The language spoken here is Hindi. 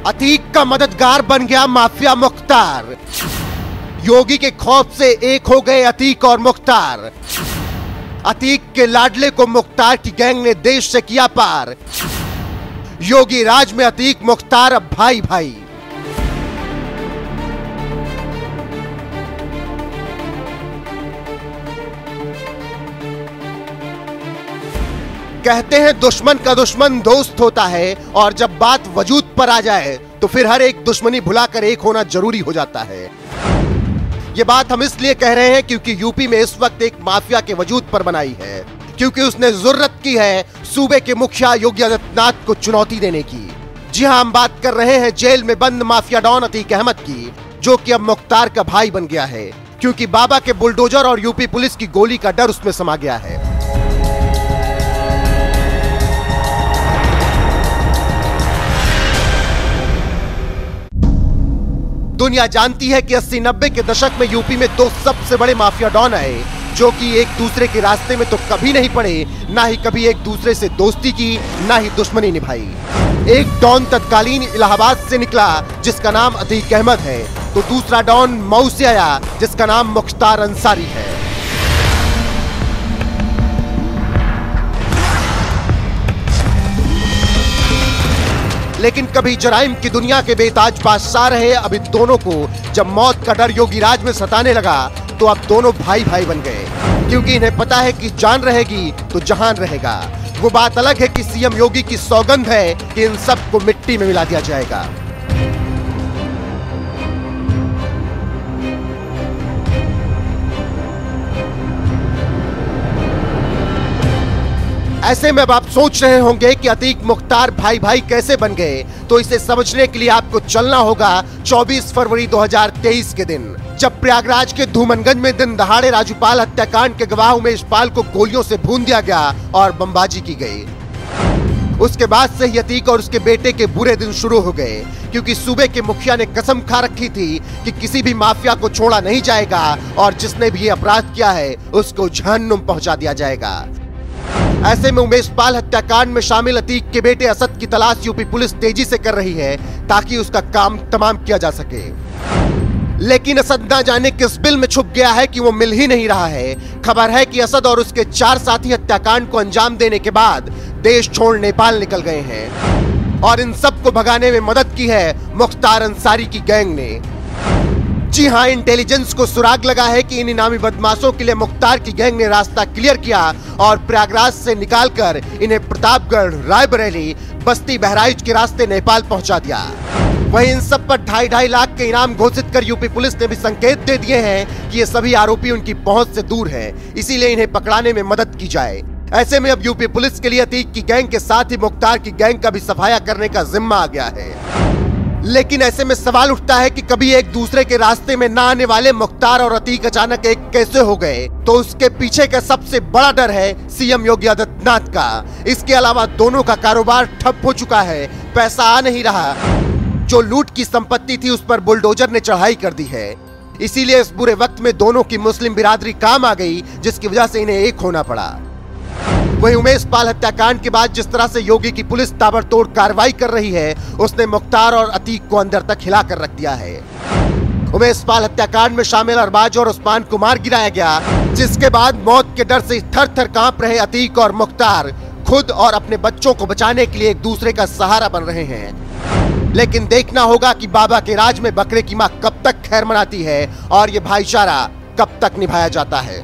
अतीक का मददगार बन गया माफिया मुख्तार। योगी के खौफ से एक हो गए अतीक और मुख्तार। अतीक के लाडले को मुख्तार की गैंग ने देश से किया पार। योगी राज में अतीक मुख्तार अब भाई भाई। कहते हैं दुश्मन का दुश्मन दोस्त होता है, और जब बात वजूद पर आ जाए तो फिर हर एक दुश्मनी भुलाकर एक होना जरूरी हो जाता है। ये बात हम इसलिए कह रहे हैं क्योंकि यूपी में इस वक्त एक माफिया के वजूद पर बनाई है, क्योंकि उसने जुर्रत की है सूबे के मुखिया योगी आदित्यनाथ को चुनौती देने की। जी हां, हम बात कर रहे हैं जेल में बंद माफिया डॉन अतीक अहमद की, जो कि अब मुख्तार का भाई बन गया है, क्योंकि बाबा के बुलडोजर और यूपी पुलिस की गोली का डर उसमें समा गया है। दुनिया जानती है कि 80-90 के दशक में यूपी में दो सबसे बड़े माफिया डॉन आए, जो कि एक दूसरे के रास्ते में तो कभी नहीं पड़े, ना ही कभी एक दूसरे से दोस्ती की, ना ही दुश्मनी निभाई। एक डॉन तत्कालीन इलाहाबाद से निकला जिसका नाम अतीक अहमद है, तो दूसरा डॉन मऊ से आया जिसका नाम मुख्तार अंसारी है। लेकिन कभी जराइम की दुनिया के बेताज बादशाह रहे, अब इन दोनों को जब मौत का डर योगी राज में सताने लगा तो अब दोनों भाई भाई बन गए, क्योंकि इन्हें पता है कि जान रहेगी तो जहान रहेगा। वो बात अलग है कि सीएम योगी की सौगंध है कि इन सबको मिट्टी में मिला दिया जाएगा। ऐसे में अब आप सोच रहे होंगे कि अतीक मुख्तार भाई भाई कैसे बन गए, तो इसे समझने के लिए आपको चलना होगा 24 फरवरी 2023 के दिन, जब प्रयागराज के धूमनगंज में दिन दहाड़े राजूपाल हत्याकांड के गवाह उमेश पाल को गोलियों से भून दिया गया और बमबाजी की गई। उसके बाद से ही अतीक और उसके बेटे के बुरे दिन शुरू हो गए, क्योंकि सूबे के मुखिया ने कसम खा रखी थी कि किसी भी माफिया को छोड़ा नहीं जाएगा और जिसने भी ये अपराध किया है उसको जहन्नुम पहुंचा दिया जाएगा। ऐसे में उमेश पाल हत्याकांड में शामिल अतीक के बेटे असद की तलाश यूपी पुलिस तेजी से कर रही है, ताकि उसका काम तमाम किया जा सके। लेकिन असद ना जाने किस बिल में छुप गया है कि वो मिल ही नहीं रहा है। खबर है कि असद और उसके 4 साथी हत्याकांड को अंजाम देने के बाद देश छोड़ नेपाल निकल गए हैं, और इन सब को भगाने में मदद की है मुख्तार अंसारी की गैंग ने। जी हां, इंटेलिजेंस को सुराग लगा है कि इन इनामी बदमाशों के लिए मुख्तार की गैंग ने रास्ता क्लियर किया और प्रयागराज से निकालकर इन्हें प्रतापगढ़, रायबरेली, बस्ती, बहराइच के रास्ते नेपाल पहुंचा दिया। वहीं इन सब पर 2.5 लाख के इनाम घोषित कर यूपी पुलिस ने भी संकेत दे दिए हैं कि ये सभी आरोपी उनकी पहुंच से दूर हैं, इसीलिए इन्हें पकड़ाने में मदद की जाए। ऐसे में अब यूपी पुलिस के लिए अतीक की गैंग के साथ ही मुख्तार की गैंग का भी सफाया करने का जिम्मा आ गया है। लेकिन ऐसे में सवाल उठता है कि कभी एक दूसरे के रास्ते में ना आने वाले मुख्तार और अतीक अचानक एक कैसे हो गए, तो उसके पीछे का सबसे बड़ा डर है सीएम योगी आदित्यनाथ का। इसके अलावा दोनों का कारोबार ठप हो चुका है, पैसा आ नहीं रहा, जो लूट की संपत्ति थी उस पर बुलडोजर ने चढ़ाई कर दी है। इसीलिए इस बुरे वक्त में दोनों की मुस्लिम बिरादरी काम आ गई, जिसकी वजह से इन्हें एक होना पड़ा। वहीं उमेश पाल हत्याकांड के बाद जिस तरह से योगी की पुलिस ताबड़तोड़ कार्रवाई कर रही है, उसने मुख्तार और अतीक को अंदर तक हिला कर रख दिया है। उमेश पाल हत्याकांड में शामिल अरबाज और उस्मान को मार गिराया गया, जिसके बाद मौत के डर से थर थर कांप रहे अतीक और मुख्तार खुद और अपने बच्चों को बचाने के लिए एक दूसरे का सहारा बन रहे हैं। लेकिन देखना होगा कि बाबा के राज में बकरे की मां कब तक खैर मनाती है और ये भाईचारा कब तक निभाया जाता है।